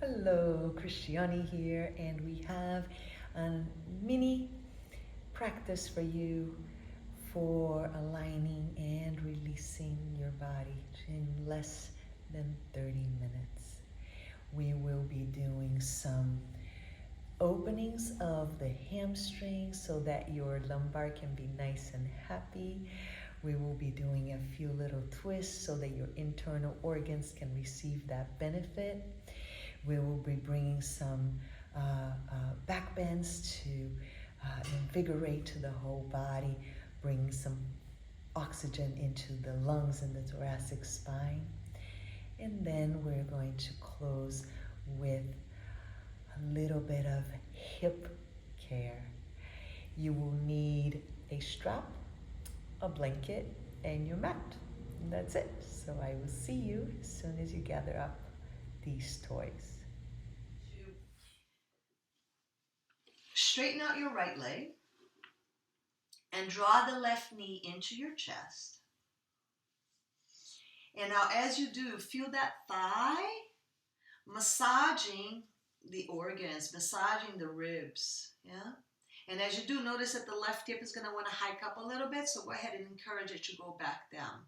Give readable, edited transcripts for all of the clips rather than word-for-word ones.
Hello, Christiani here, and we have a mini practice for you for aligning and releasing your body in less than 30 minutes. We will be doing some openings of the hamstrings so that your lumbar can be nice and happy. We will be doing a few little twists so that your internal organs can receive that benefit. We will be bringing some back bends to invigorate to the whole body, bring some oxygen into the lungs and the thoracic spine. And then we're going to close with a little bit of hip care. You will need a strap, a blanket, and your mat. And that's it. So I will see you as soon as you gather up these toys. Straighten out your right leg and draw the left knee into your chest. And now as you do, feel that thigh massaging the organs, massaging the ribs, yeah? And as you do, notice that the left hip is going to want to hike up a little bit, so go ahead and encourage it to go back down.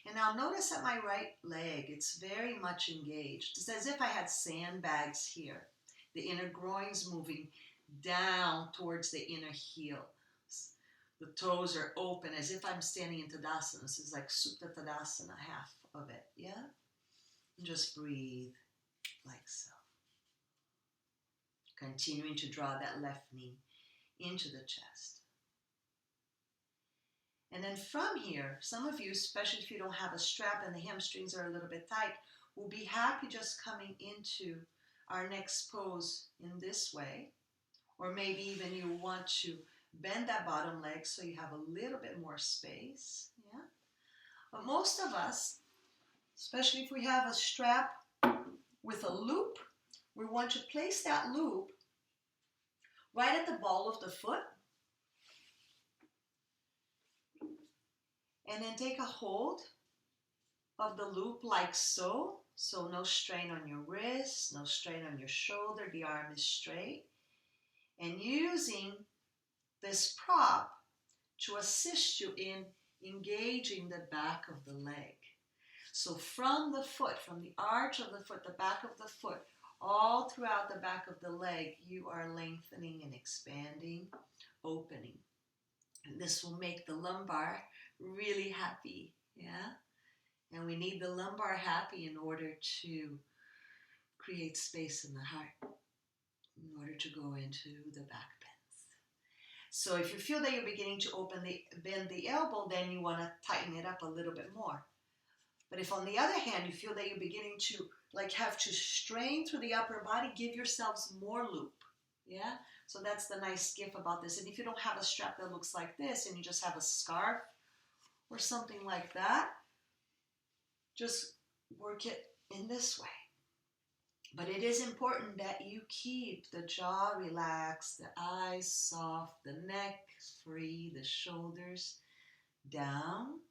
And now notice that my right leg, it's very much engaged. It's as if I had sandbags here. The inner groin's moving down towards the inner heel. The toes are open as if I'm standing in Tadasana. This is like Supta Tadasana, half of it, yeah? And just breathe like so. Continuing to draw that left knee into the chest. And then from here, some of you, especially if you don't have a strap and the hamstrings are a little bit tight, will be happy just coming into our next pose in this way. Or maybe even you want to bend that bottom leg so you have a little bit more space. Yeah. But most of us, especially if we have a strap with a loop, we want to place that loop right at the ball of the foot. And then take a hold of the loop like so. So no strain on your wrist, no strain on your shoulder, the arm is straight. And using this prop to assist you in engaging the back of the leg. So from the foot, from the arch of the foot, the back of the foot, all throughout the back of the leg, you are lengthening and expanding, opening. And this will make the lumbar really happy, yeah? And we need the lumbar happy in order to create space in the heart, in order to go into the back bends. So if you feel that you're beginning to bend the elbow, then you want to tighten it up a little bit more. But if on the other hand, you feel that you're beginning to have to strain through the upper body, give yourselves more loop, yeah? So that's the nice gift about this. And if you don't have a strap that looks like this and you just have a scarf or something like that, just work it in this way. But it is important that you keep the jaw relaxed, the eyes soft, the neck free, the shoulders down,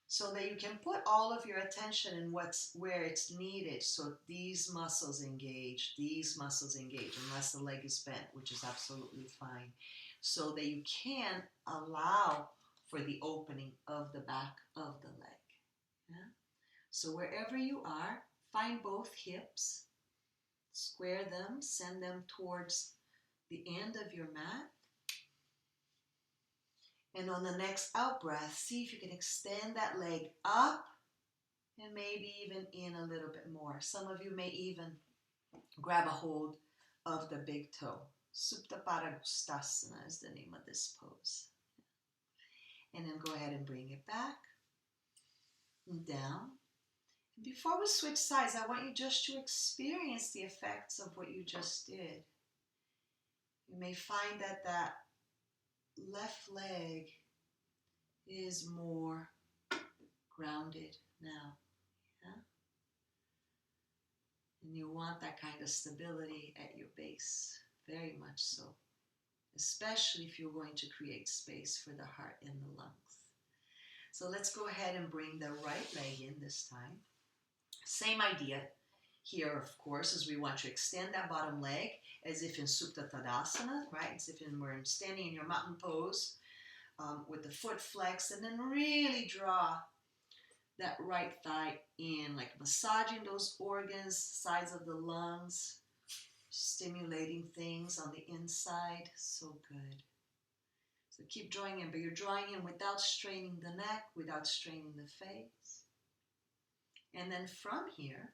so that you can put all of your attention in where it's needed. So these muscles engage, unless the leg is bent, which is absolutely fine, so that you can allow for the opening of the back of the leg. Yeah? So wherever you are, find both hips, square them, send them towards the end of your mat. And on the next out breath, see if you can extend that leg up and maybe even in a little bit more. Some of you may even grab a hold of the big toe. Supta Paragustasana is the name of this pose. And then go ahead and bring it back and down. And before we switch sides, I want you just to experience the effects of what you just did. You may find that that left leg is more grounded now, yeah? And you want that kind of stability at your base, very much so, especially if you're going to create space for the heart and the lungs. So let's go ahead and bring the right leg in this time. Same idea. here, of course, is we want to extend that bottom leg as if in Supta Tadasana, right? As if we're standing in your mountain pose with the foot flexed, and then really draw that right thigh in, like massaging those organs, sides of the lungs, stimulating things on the inside. So good. So keep drawing in, but you're drawing in without straining the neck, without straining the face. And then from here,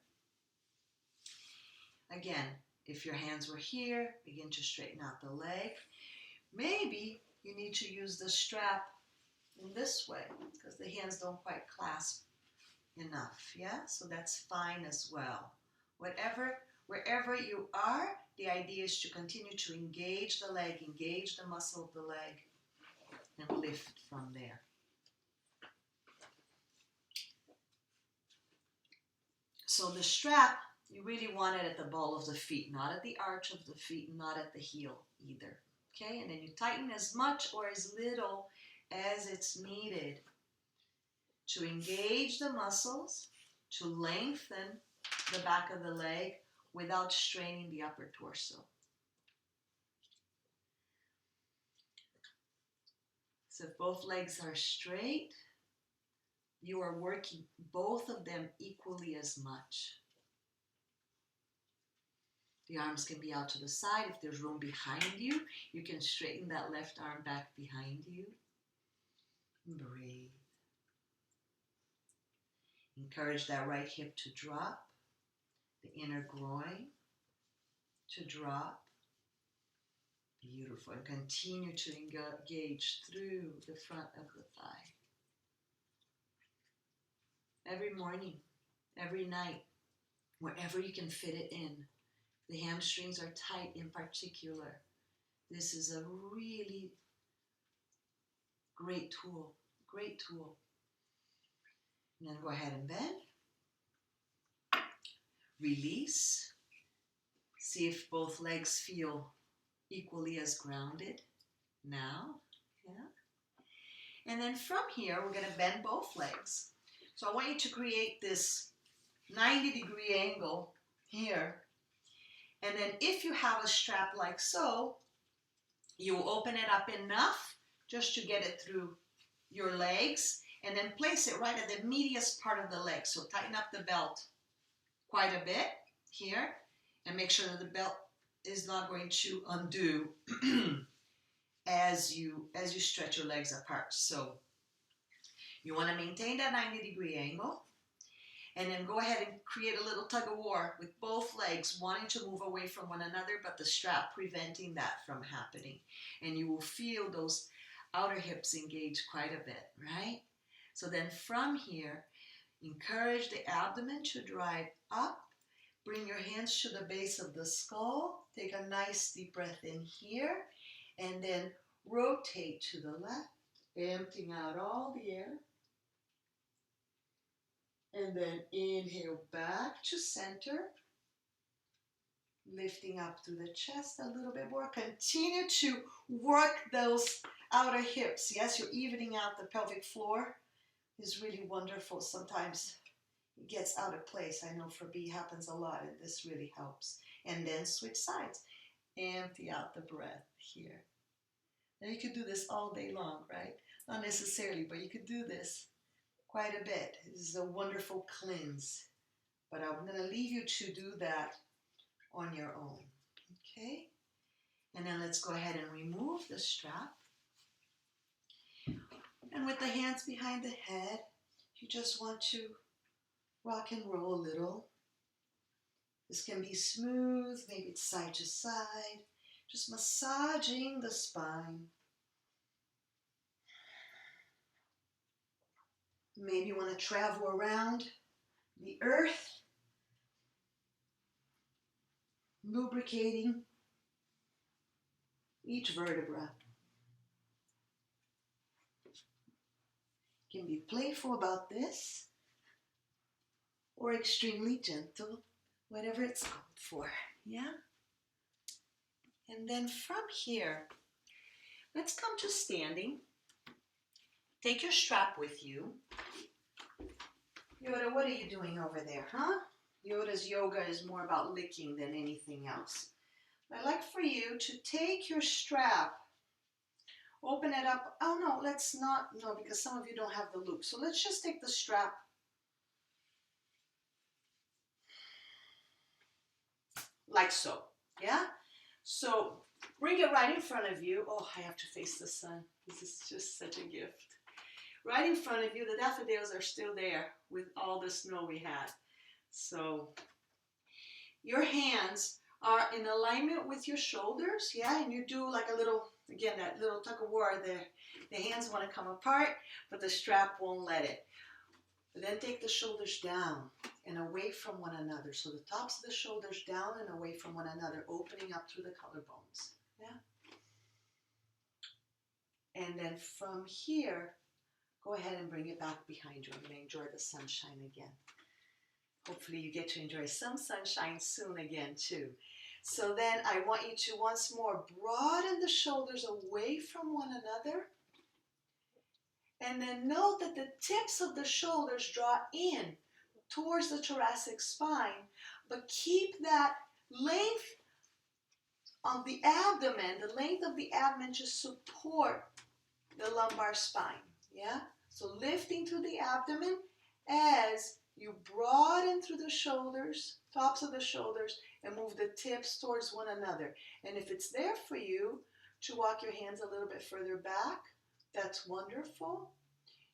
again, if your hands were here, begin to straighten out the leg. Maybe you need to use the strap in this way because the hands don't quite clasp enough, yeah? So that's fine as well. Wherever you are, the idea is to continue to engage the leg, engage the muscle of the leg, and lift from there. So the strap, you really want it at the ball of the feet, not at the arch of the feet, not at the heel either. Okay, and then you tighten as much or as little as it's needed to engage the muscles, to lengthen the back of the leg without straining the upper torso. So if both legs are straight, you are working both of them equally as much. The arms can be out to the side. If there's room behind you, you can straighten that left arm back behind you. Breathe. Encourage that right hip to drop, the inner groin to drop. Beautiful. And continue to engage through the front of the thigh. Every morning, every night, wherever you can fit it in. The hamstrings are tight in particular. This is a really great tool, great tool. And then go ahead and bend. Release. See if both legs feel equally as grounded. Now, yeah. And then from here, we're going to bend both legs. So I want you to create this 90-degree angle here. And then if you have a strap like so, you will open it up enough just to get it through your legs and then place it right at the medius part of the leg. So tighten up the belt quite a bit here and make sure that the belt is not going to undo as you stretch your legs apart. So you want to maintain that 90-degree angle. And then go ahead and create a little tug of war with both legs wanting to move away from one another, but the strap preventing that from happening. And you will feel those outer hips engage quite a bit, right? So then from here, encourage the abdomen to drive up. Bring your hands to the base of the skull. Take a nice deep breath in here. And then rotate to the left, emptying out all the air. And then inhale back to center, lifting up through the chest a little bit more. Continue to work those outer hips. Yes, you're evening out the pelvic floor. Is really wonderful. Sometimes it gets out of place. I know for B happens a lot, and this really helps. And then switch sides. Empty out the breath here. Now you could do this all day long, right? Not necessarily, but you could do this quite a bit. This is a wonderful cleanse. But I'm going to leave you to do that on your own. Okay? And then let's go ahead and remove the strap. And with the hands behind the head, you just want to rock and roll a little. This can be smooth, maybe it's side to side. Just massaging the spine. Maybe you want to travel around the earth, lubricating each vertebra. You can be playful about this or extremely gentle, whatever it's called for, yeah? And then from here, let's come to standing. Take your strap with you. Yoda, what are you doing over there, huh? Yoda's yoga is more about licking than anything else. I'd like for you to take your strap, open it up. Oh no, let's not, no, because some of you don't have the loop. So let's just take the strap like so, yeah? So bring it right in front of you. Oh, I have to face the sun. This is just such a gift. Right in front of you, the daffodils are still there with all the snow we had. So your hands are in alignment with your shoulders, yeah? And you do like a little, again, that little tug of war there. The hands want to come apart, but the strap won't let it. But then take the shoulders down and away from one another. So the tops of the shoulders down and away from one another, opening up through the collarbones, yeah? And then from here, go ahead and bring it back behind you. I'm going to enjoy the sunshine again. Hopefully you get to enjoy some sunshine soon again too. So then I want you to once more broaden the shoulders away from one another. And then note that the tips of the shoulders draw in towards the thoracic spine, but keep that length of the abdomen, the length of the abdomen to support the lumbar spine, yeah? So lifting through the abdomen as you broaden through the shoulders, tops of the shoulders, and move the tips towards one another. And if it's there for you to walk your hands a little bit further back, that's wonderful.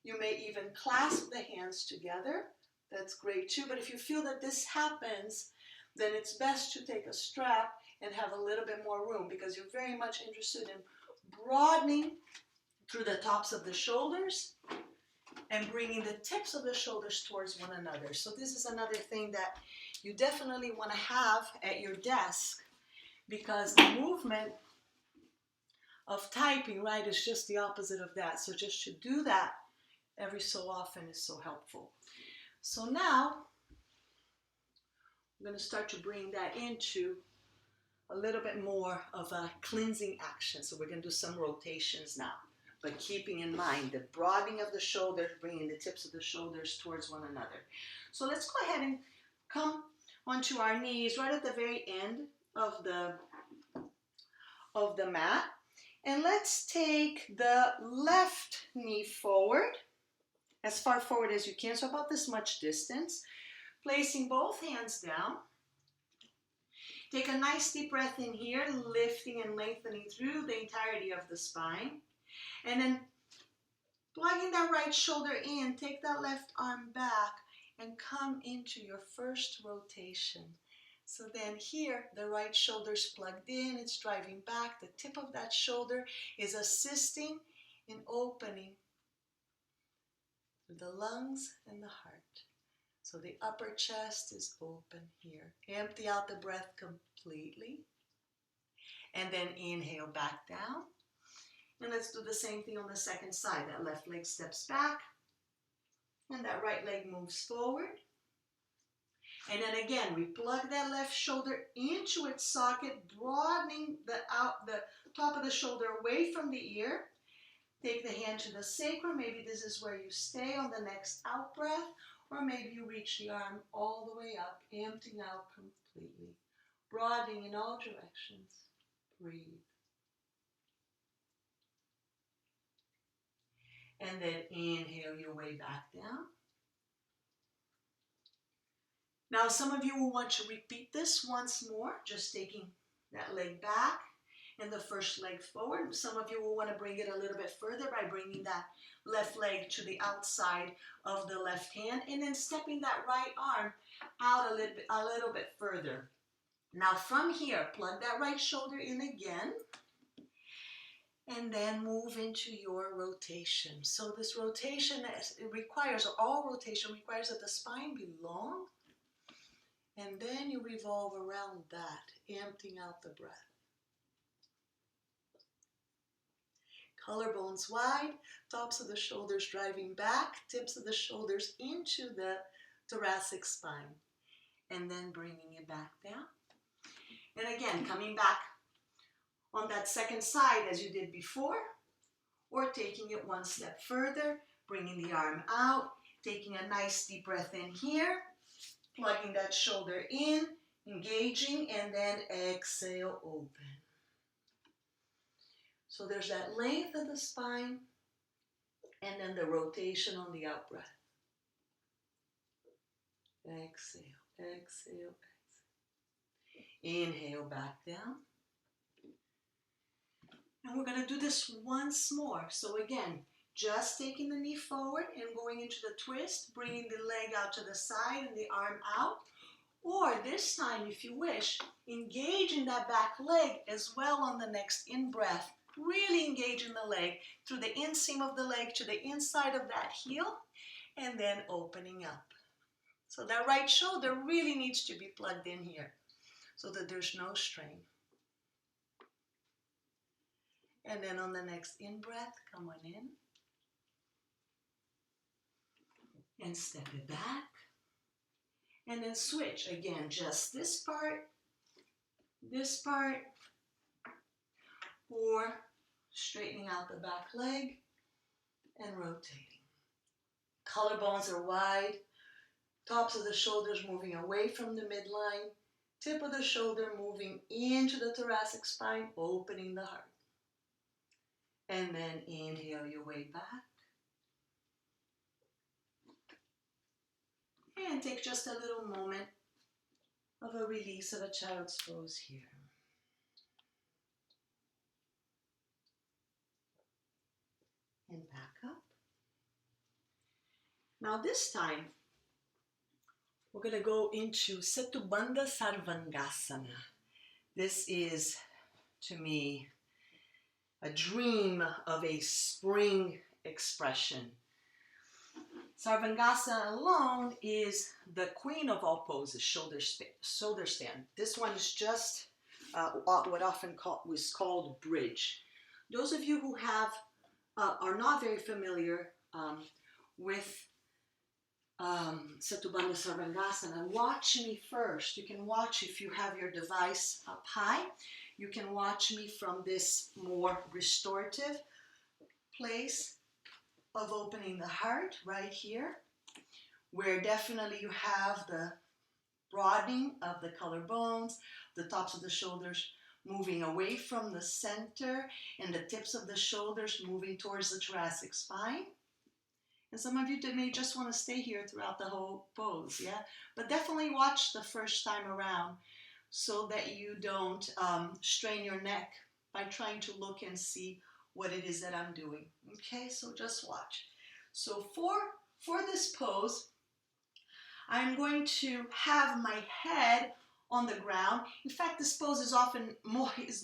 You may even clasp the hands together. That's great too. But if you feel that this happens, then it's best to take a strap and have a little bit more room, because you're very much interested in broadening through the tops of the shoulders and bringing the tips of the shoulders towards one another. So this is another thing that you definitely want to have at your desk, because the movement of typing, right, is just the opposite of that. So just to do that every so often is so helpful. So now I'm going to start to bring that into a little bit more of a cleansing action. So we're going to do some rotations now, but keeping in mind the broadening of the shoulders, bringing the tips of the shoulders towards one another. So let's go ahead and come onto our knees right at the very end of the mat. And let's take the left knee forward, as far forward as you can, so about this much distance. Placing both hands down. Take a nice deep breath in here, lifting and lengthening through the entirety of the spine. And then plugging that right shoulder in, take that left arm back and come into your first rotation. So then here, the right shoulder's plugged in, it's driving back. The tip of that shoulder is assisting in opening the lungs and the heart. So the upper chest is open here. Empty out the breath completely. And then inhale back down. And let's do the same thing on the second side. That left leg steps back. And that right leg moves forward. And then again, we plug that left shoulder into its socket, broadening the top of the shoulder away from the ear. Take the hand to the sacrum. Maybe this is where you stay on the next out breath. Or maybe you reach the arm all the way up, emptying out completely. Broadening in all directions. Breathe. And then inhale your way back down. Now some of you will want to repeat this once more, just taking that leg back and the first leg forward. Some of you will want to bring it a little bit further by bringing that left leg to the outside of the left hand and then stepping that right arm out a little bit further. Now from here, plug that right shoulder in again and then move into your rotation. So this rotation, it requires, or all rotation requires that the spine be long, and then you revolve around that, emptying out the breath. Collarbones wide, tops of the shoulders driving back, tips of the shoulders into the thoracic spine. And then bringing it back down. And again, coming back on that second side as you did before, or taking it one step further, bringing the arm out, taking a nice deep breath in here, Plugging that shoulder in, engaging, and then exhale, open. So there's that length of the spine, and then the rotation on the out breath. Exhale, exhale, exhale. Inhale, back down. And we're going to do this once more. So again, just taking the knee forward and going into the twist, bringing the leg out to the side and the arm out. Or this time, if you wish, engage in that back leg as well on the next in-breath. Really engage in the leg through the inseam of the leg to the inside of that heel, and then opening up. So that right shoulder really needs to be plugged in here so that there's no strain. And then on the next in-breath, come on in. And step it back. And then switch. Again, just this part, or straightening out the back leg and rotating. Collarbones are wide, tops of the shoulders moving away from the midline, tip of the shoulder moving into the thoracic spine, opening the heart. And then inhale your way back. And take just a little moment of a release of a child's pose here. And back up. Now this time, we're going to go into Setubandha Sarvangasana. This is, to me, a dream of a spring expression. Sarvangasana alone is the queen of all poses, shoulder stand. This one is just what often was called bridge. Those of you who are not very familiar with Setubandha Sarvangasana, watch me first. You can watch if you have your device up high. You can watch me from this more restorative place of opening the heart right here, where definitely you have the broadening of the collarbones, the tops of the shoulders moving away from the center, and the tips of the shoulders moving towards the thoracic spine. And some of you may just want to stay here throughout the whole pose, yeah? But definitely watch the first time around so that you don't strain your neck by trying to look and see what it is that I'm doing. Okay, so just watch. So for this pose, I'm going to have my head on the ground. In fact, this pose is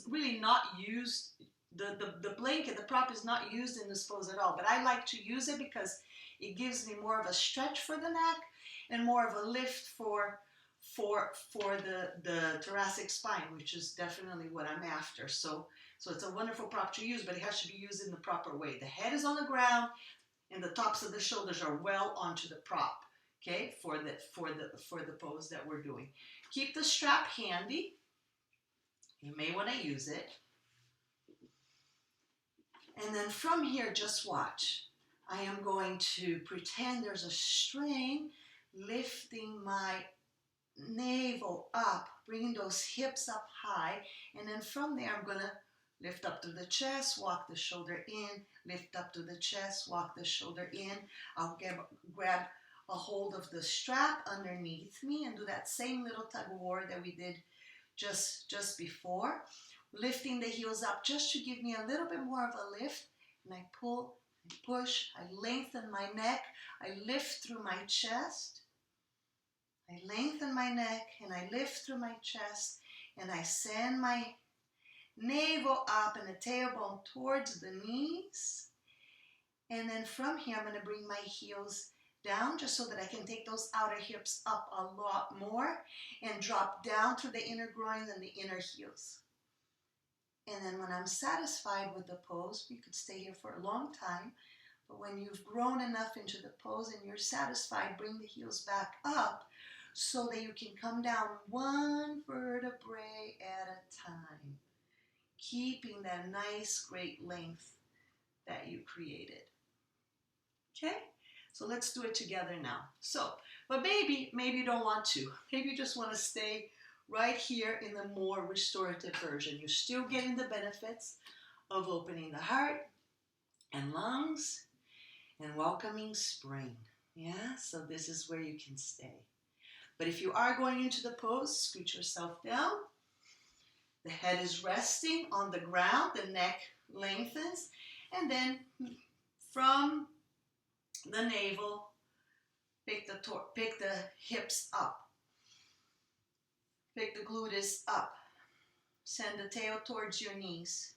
really not used. The blanket, the prop is not used in this pose at all, but I like to use it because it gives me more of a stretch for the neck and more of a lift for the thoracic spine, which is definitely what I'm after. So it's a wonderful prop to use, but it has to be used in the proper way. The head is on the ground and the tops of the shoulders are well onto the prop, okay, for the pose that we're doing. Keep the strap handy. You may want to use it. And then from here, just watch. I am going to pretend there's a string, lifting my navel up, bringing those hips up high, and then from there I'm going to lift up to the chest, walk the shoulder in, lift up to the chest, walk the shoulder in. I'll grab a hold of the strap underneath me and do that same little tug of war that we did just before, lifting the heels up just to give me a little bit more of a lift, and I pull, I push, I lengthen my neck, I lift through my chest, I lengthen my neck and I lift through my chest, and I send my navel up and the tailbone towards the knees. And then from here, I'm going to bring my heels down just so that I can take those outer hips up a lot more and drop down through the inner groins and the inner heels. And then when I'm satisfied with the pose, you could stay here for a long time, but when you've grown enough into the pose and you're satisfied, bring the heels back up so that you can come down one vertebrae at a time, keeping that nice, great length that you created. Okay? So let's do it together now. So, but maybe you don't want to. Maybe you just want to stay right here in the more restorative version. You're still getting the benefits of opening the heart and lungs and welcoming spring. Yeah, so this is where you can stay. But if you are going into the pose, scoot yourself down. The head is resting on the ground, the neck lengthens, and then from the navel, pick the hips up. Pick the gluteus up. Send the tail towards your knees.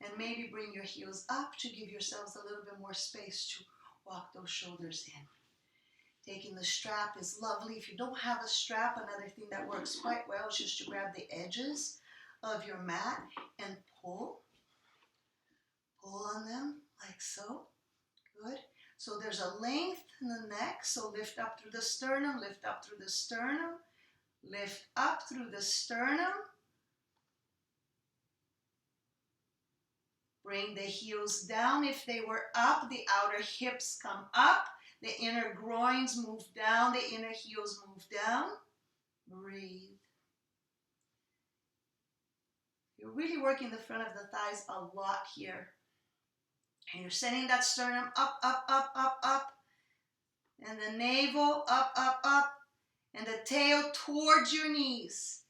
And maybe bring your heels up to give yourselves a little bit more space to walk those shoulders in. Taking the strap is lovely. If you don't have a strap, another thing that works quite well is just to grab the edges of your mat and pull. Pull on them like so. Good. So there's a length in the neck. So lift up through the sternum, lift up through the sternum, lift up through the sternum. Bring the heels down. If they were up, the outer hips come up. The inner groins move down. The inner heels move down. Breathe. You're really working the front of the thighs a lot here. And you're sending that sternum up, up, up, up, up. And the navel up, up, up. And the tail towards your knees.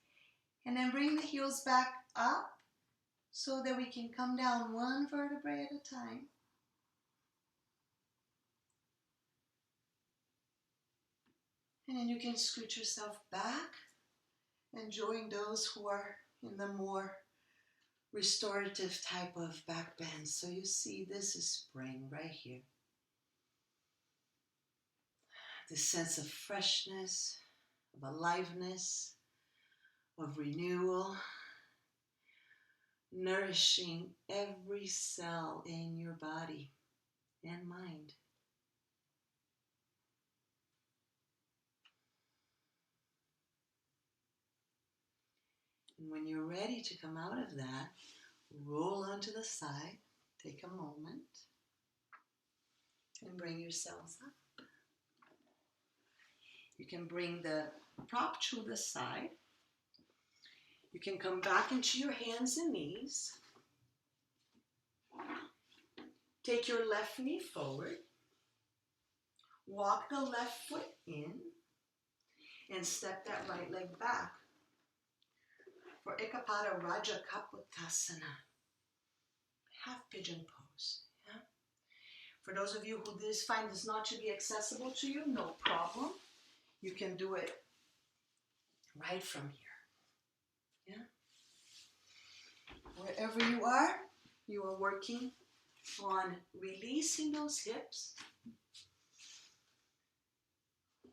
And then bring the heels back up so that we can come down one vertebrae at a time. And then you can scoot yourself back and join those who are in the more restorative type of back bend. So you see this is spring right here. This sense of freshness, of aliveness, of renewal, nourishing every cell in your body and mind. And when you're ready to come out of that, roll onto the side, take a moment, and bring yourselves up. You can bring the prop to the side. You can come back into your hands and knees. Take your left knee forward. Walk the left foot in and step that right leg back for Ekapada Raja Kapotasana, half pigeon pose. Yeah? For those of you who find this not to be accessible to you, no problem. You can do it right from here. Yeah? Wherever you are working on releasing those hips.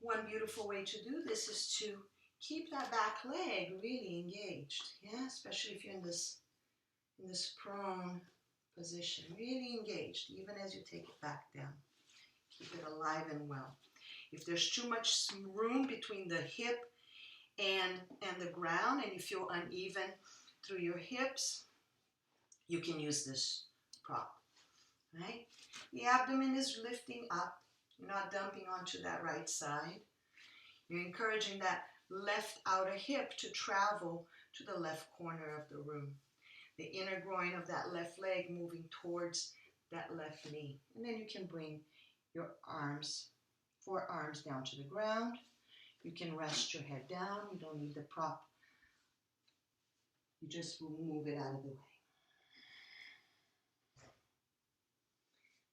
One beautiful way to do this is to keep that back leg really engaged, yeah, especially if you're in this prone position, really engaged, even as you take it back down. Keep it alive and well. If there's too much room between the hip and the ground, and you feel uneven through your hips, you can use this prop, right? The abdomen is lifting up. You're not dumping onto that right side. You're encouraging that left outer hip to travel to the left corner of the room. The inner groin of that left leg moving towards that left knee. And then you can bring your forearms down to the ground. You can rest your head down. You don't need the prop. You just will move it out of the way.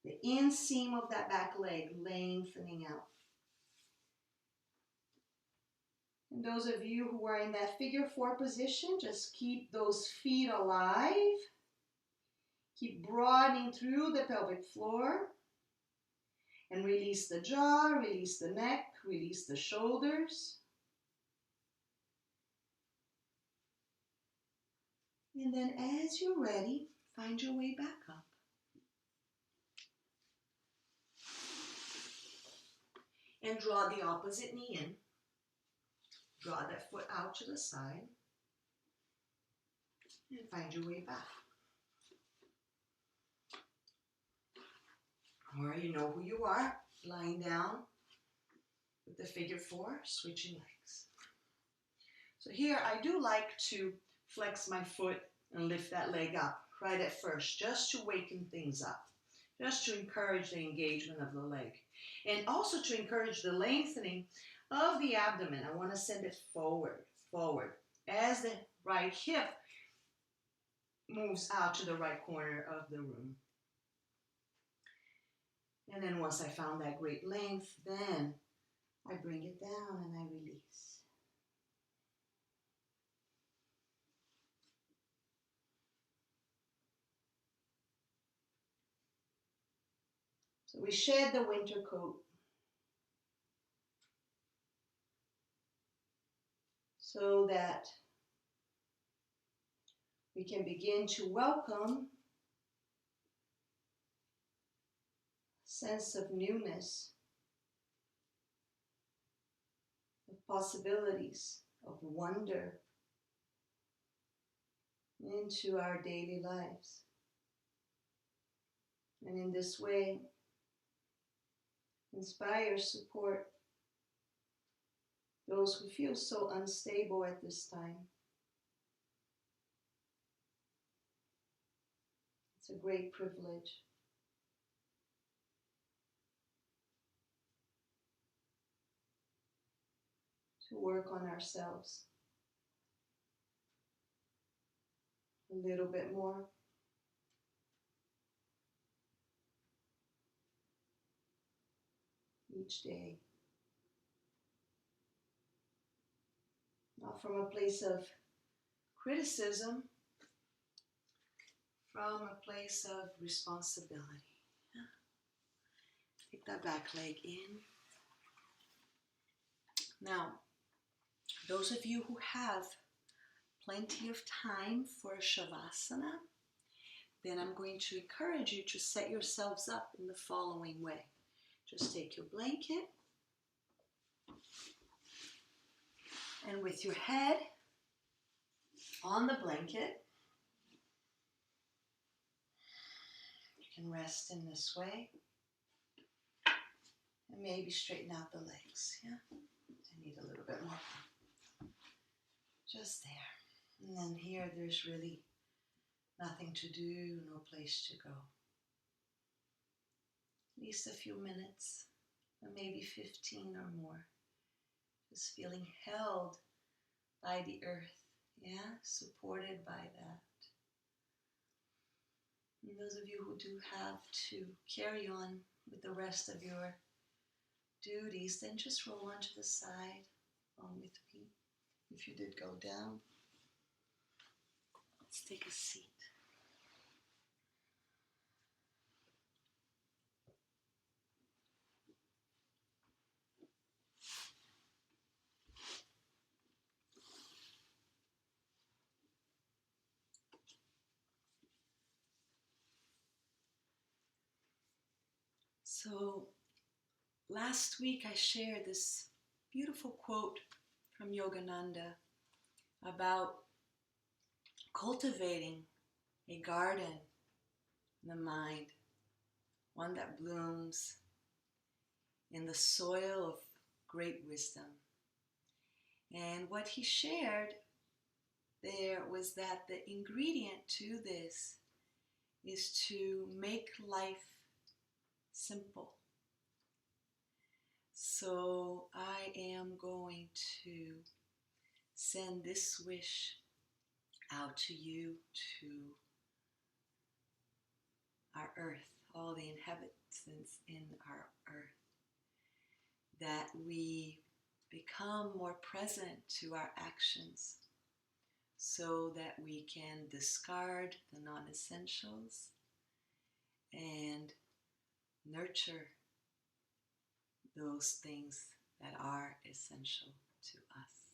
The inseam of that back leg lengthening out. And those of you who are in that figure 4 position, just keep those feet alive. Keep broadening through the pelvic floor. And release the jaw, release the neck, release the shoulders. And then as you're ready, find your way back up. And draw the opposite knee in. Draw that foot out to the side. And find your way back. Or you know who you are. lying down with the figure 4, switching legs. So here I do like to flex my foot and lift that leg up right at first, just to waken things up, just to encourage the engagement of the leg, and also to encourage the lengthening of the abdomen. I want to send it forward, forward, as the right hip moves out to the right corner of the room. And then once I found that great length, then I bring it down and I release. So we shed the winter coat so that we can begin to welcome a sense of newness, of possibilities, of wonder into our daily lives. And in this way, inspire, support those who feel so unstable at this time. It's a great privilege. To work on ourselves a little bit more. Each day. Not from a place of criticism, from a place of responsibility. Take that back leg in. Now, those of you who have plenty of time for Shavasana, then I'm going to encourage you to set yourselves up in the following way. Just take your blanket, and with your head on the blanket, you can rest in this way, and maybe straighten out the legs. Yeah, I need a little bit more. Just there. And then here, there's really nothing to do, no place to go. At least a few minutes, or maybe 15 or more. Just feeling held by the earth, yeah, supported by that. And those of you who do have to carry on with the rest of your duties, then just roll onto the side along with me. If you did go down, let's take a seat. So last week I shared this beautiful quote from Yogananda about cultivating a garden in the mind, one that blooms in the soil of great wisdom. And what he shared there was that the ingredient to this is to make life simple. So I am going to send this wish out to you, to our earth, all the inhabitants in our earth, that we become more present to our actions so that we can discard the non-essentials and nurture those things that are essential to us.